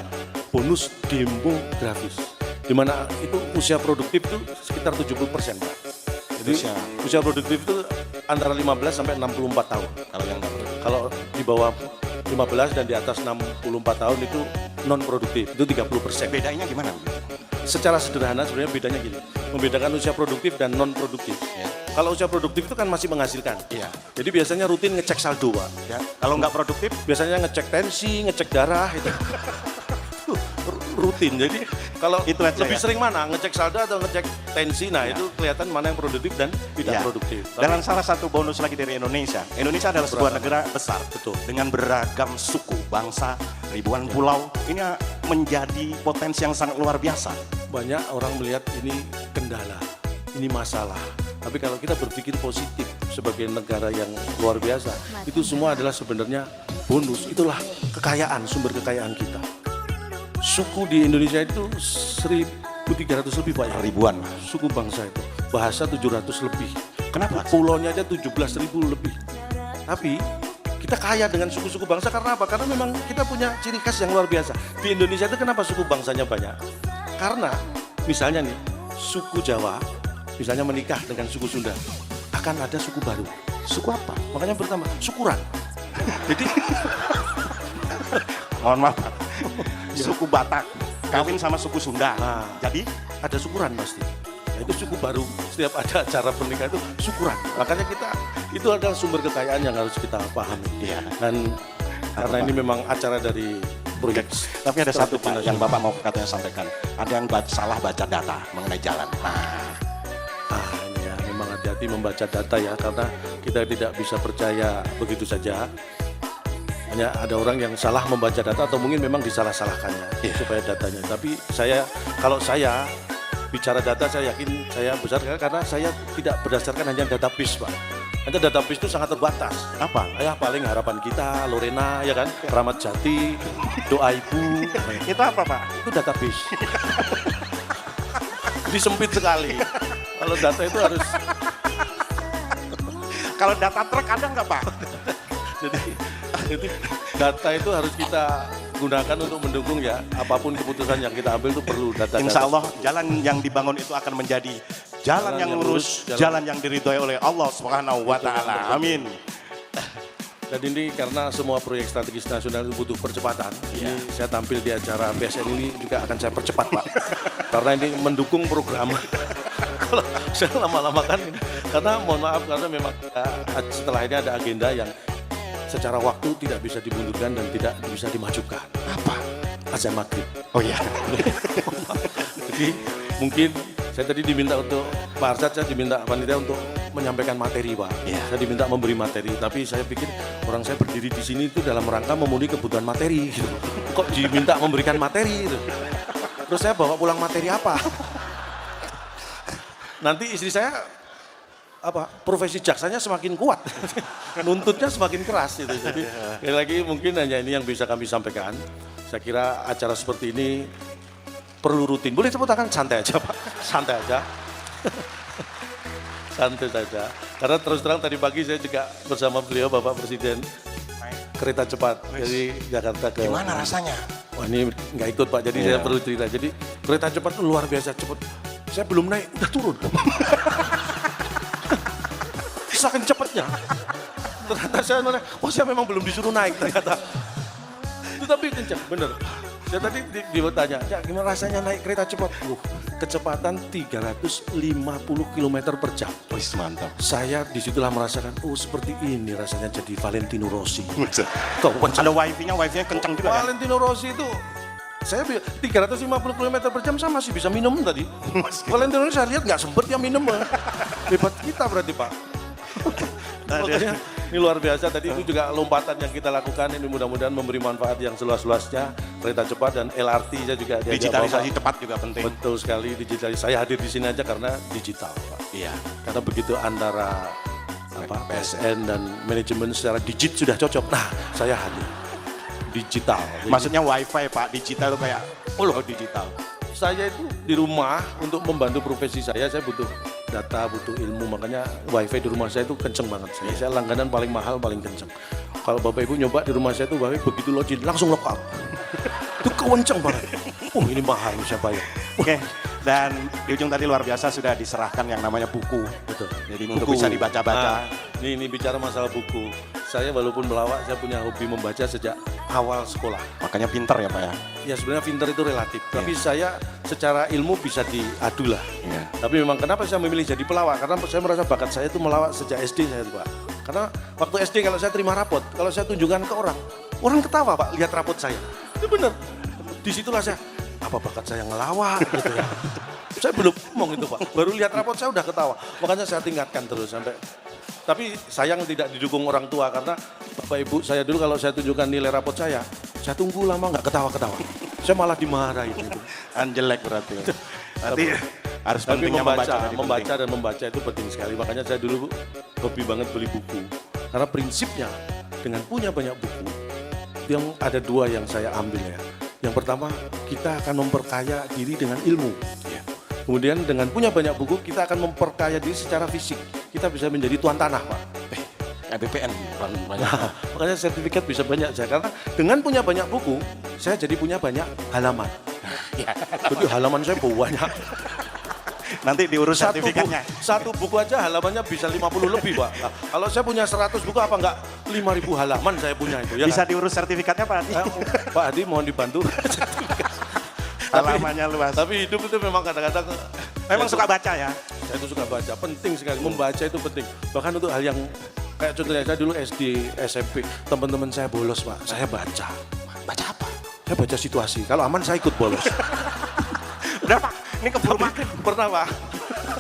bonus demografis. Di mana itu usia produktif itu sekitar 70%, Pak. Jadi usia produktif itu antara 15 sampai 64 tahun. Kalau yang nggak produktif. Kalau di bawah 15 dan di atas 64 tahun itu non produktif, itu 30%. Bedanya gimana? Secara sederhana sebenarnya bedanya gini, membedakan usia produktif dan non produktif. Ya. Kalau usia produktif itu kan masih menghasilkan. Iya. Jadi biasanya rutin ngecek saldo, Pak. Ya. Kalau nggak produktif, Biasanya ngecek tensi, ngecek darah itu. Rutin. Jadi kalau Itu aja, lebih ya? sering mana ngecek saldo atau ngecek tensi, nah Ya. itu kelihatan mana yang produktif dan tidak ya. produktif. Tapi- Dan salah satu bonus lagi dari Indonesia. Indonesia adalah sebuah negara besar. Betul. Dengan beragam suku, bangsa, ribuan pulau. Ini menjadi potensi yang sangat luar biasa. Banyak orang melihat ini kendala, ini masalah. Tapi kalau kita berpikir positif sebagai negara yang luar biasa, itu semua adalah sebenarnya bonus. Itulah kekayaan, sumber kekayaan kita. Suku di Indonesia itu 1.300 lebih, Pak ya. Ribuan. Suku bangsa itu. Bahasa 700 lebih. Kenapa? Pulaunya aja 17.000 lebih. Tapi kita kaya dengan suku-suku bangsa karena apa? Karena memang kita punya ciri khas yang luar biasa. Di Indonesia itu kenapa suku bangsanya banyak? Karena misalnya nih, suku Jawa misalnya menikah dengan suku Sunda, akan ada suku baru. Suku apa? Makanya pertama, syukuran. Jadi Mohon maaf. Pak. Suku Batak kawin sama suku Sunda. Nah. Jadi ada syukuran pasti. Nah, itu suku baru. Setiap ada acara pernikahan itu syukuran. Makanya itu adalah sumber kekayaan yang harus kita pahami. Iya. Dan karena ini memang acara dari proyek. Tapi ada satu Pak yang Bapak mau katanya sampaikan. Ada yang salah baca data mengenai jalan. Ini ya, memang hati-hati membaca data ya, karena kita tidak bisa percaya begitu saja. Hanya ada orang yang salah membaca data atau mungkin memang disalah-salahkannya supaya datanya. Tapi kalau saya bicara data, saya yakin saya besar karena saya tidak berdasarkan hanya database, Pak. Hanya database itu sangat terbatas. Apa? Ya paling harapan kita, Lorena, ya kan, Ramat Jati, doa ibu. Itu apa Pak? Itu database. Jadi sempit sekali. Kalau data itu harus. Kalau data truk ada nggak Pak? Jadi data itu harus kita gunakan untuk mendukung ya, apapun keputusan yang kita ambil itu perlu data. Insya Allah jalan yang dibangun itu akan menjadi jalan yang lurus, jalan yang diridhoi oleh Allah Subhanahu wa Ta'ala. Amin. Dan ini karena semua proyek strategis nasional itu butuh percepatan. Ini saya tampil di acara BSN ini juga akan saya percepat, Pak. Karena ini mendukung program. Kalau saya lama-lama kan, karena mohon maaf karena memang setelah ini ada agenda yang secara waktu tidak bisa dimundurkan dan tidak bisa dimajukan. Apa? Azan maghrib. Oh iya. Jadi mungkin saya tadi diminta untuk Pak Arsad, saya diminta panitia untuk menyampaikan materi, Pak. Saya diminta memberi materi, tapi saya pikir orang saya berdiri di sini itu dalam rangka memenuhi kebutuhan materi. Gitu. Kok diminta memberikan materi? Gitu. Terus saya bawa pulang materi apa? Nanti istri saya profesi jaksanya semakin kuat, nuntutnya semakin keras gitu. Jadi lagi mungkin hanya ini yang bisa kami sampaikan. Saya kira acara seperti ini perlu rutin. Boleh tepuk tangan, santai aja Pak, santai aja. Santai saja. Karena terus terang tadi pagi saya juga bersama beliau Bapak Presiden kereta cepat dari Jakarta ke. Gimana rasanya? Wah ini nggak ikut Pak, jadi saya perlu cerita. Jadi kereta cepat itu luar biasa cepat. Saya belum naik, udah turun. Saking cepatnya. Ternyata saya nanya, wah saya memang belum disuruh naik ternyata. Itu tapi kencang, bener. Saya tadi ditanya, ya gimana rasanya naik kereta cepat? Kecepatan 350 km per jam. Wih mantap. Saya disitulah merasakan, seperti ini rasanya jadi Valentino Rossi. Ada wifi-nya kencang juga ya? Valentino Rossi itu, saya 350 km per jam saya masih bisa minum tadi. Valentino Rossi saya lihat nggak sempet dia minum. Hebat kita berarti Pak. Makanya ini luar biasa, tadi itu juga lompatan yang kita lakukan, ini mudah-mudahan memberi manfaat yang seluas-luasnya. Kereta cepat dan LRT saya juga diajak digitalisasi cepat juga penting. Betul sekali, digitalisasi. Saya hadir di sini aja karena digital Pak. Iya. Karena begitu antara PSN dan manajemen secara digit sudah cocok. Nah, saya hadir digital. Maksudnya wifi Pak, digital itu kayak digital. Saya itu di rumah untuk membantu profesi saya butuh data, butuh ilmu, makanya wifi di rumah saya itu kenceng banget. Saya langganan paling mahal, paling kenceng. Kalau Bapak Ibu nyoba di rumah saya itu wifi begitu login langsung lock out. Itu kenceng banget. Ini mahal saya bayar. Oke. Dan di ujung tadi luar biasa sudah diserahkan yang namanya buku. Betul. Jadi untuk bisa dibaca-baca. Ini bicara masalah buku. Saya walaupun melawak, saya punya hobi membaca sejak awal sekolah. Makanya pinter ya Pak ya? Ya sebenarnya pinter itu relatif. Tapi saya secara ilmu bisa diadu lah. Tapi memang kenapa saya memilih jadi pelawak? Karena saya merasa bakat saya itu melawak sejak SD saya Pak. Karena waktu SD kalau saya terima rapot, kalau saya tunjukkan ke orang ketawa Pak, lihat rapot saya. Itu benar. Disitulah saya, apa bakat saya ngelawak gitu ya. Saya belum ngomong itu Pak, baru lihat rapot saya udah ketawa. Makanya saya tingkatkan terus sampai. Tapi sayang tidak didukung orang tua karena Bapak Ibu saya dulu kalau saya tunjukkan nilai rapot saya tunggu lama nggak ketawa-ketawa. Saya malah dimarahin gitu. Jelek berarti. Nanti harus pentingnya membaca dan membaca itu penting sekali. Makanya saya dulu hobi banget beli buku. Karena prinsipnya dengan punya banyak buku, yang ada dua yang saya ambil ya. Yang pertama, kita akan memperkaya diri dengan ilmu. Kemudian dengan punya banyak buku, kita akan memperkaya diri secara fisik. Kita bisa menjadi tuan tanah, Pak. BPN banyak. Makanya sertifikat bisa banyak saya. Karena dengan punya banyak buku, saya jadi punya banyak halaman. Jadi halaman saya banyak. Nanti diurus sertifikatnya. Satu buku aja halamannya bisa 50 lebih, Pak. Nah, kalau saya punya 100 buku apa enggak 5.000 halaman saya punya itu. Ya bisa kan? Diurus sertifikatnya Pak Hadi. Pak Hadi mohon dibantu. Halamannya luas. Tapi hidup itu memang kadang-kadang. Memang suka baca ya? Saya itu suka baca, penting sekali. Membaca itu penting. Bahkan untuk hal yang kayak contohnya saya dulu SD, SMP, teman-teman saya bolos Pak, saya baca. Baca apa? Saya baca situasi, kalau aman saya ikut bolos. Udah Pak, ini keburu maghrib. Pernah Pak,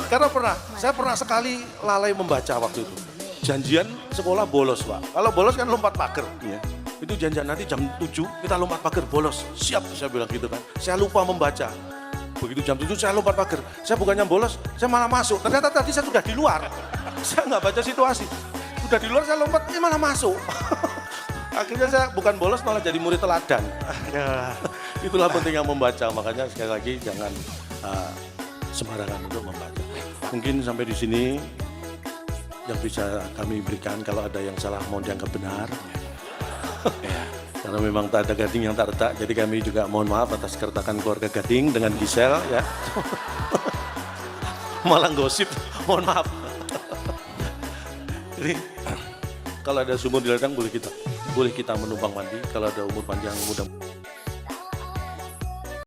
karena saya pernah sekali lalai membaca waktu itu. Janjian sekolah bolos Pak, kalau bolos kan lompat pagar. Iya. Itu janjian nanti jam 7 kita lompat pagar bolos, siap saya bilang gitu kan. Saya lupa membaca, begitu jam 7 saya lompat pagar, saya bukannya bolos, saya malah masuk. Ternyata tadi saya sudah di luar, saya nggak baca situasi. Udah di luar saya lompat, malah masuk. Akhirnya saya bukan bolos malah jadi murid teladan. Itulah pentingnya membaca, makanya sekali lagi jangan sembarangan untuk membaca. Mungkin sampai di sini yang bisa kami berikan, kalau ada yang salah mohon dianggap benar. Ya, karena memang tak ada Gading yang tak retak, jadi kami juga mohon maaf atas keretakan keluarga Gading dengan Gisel ya. Malah gosip, mohon maaf. Jadi kalau ada sumur di ladang boleh kita menumpang mandi, kalau ada umur panjang mudah.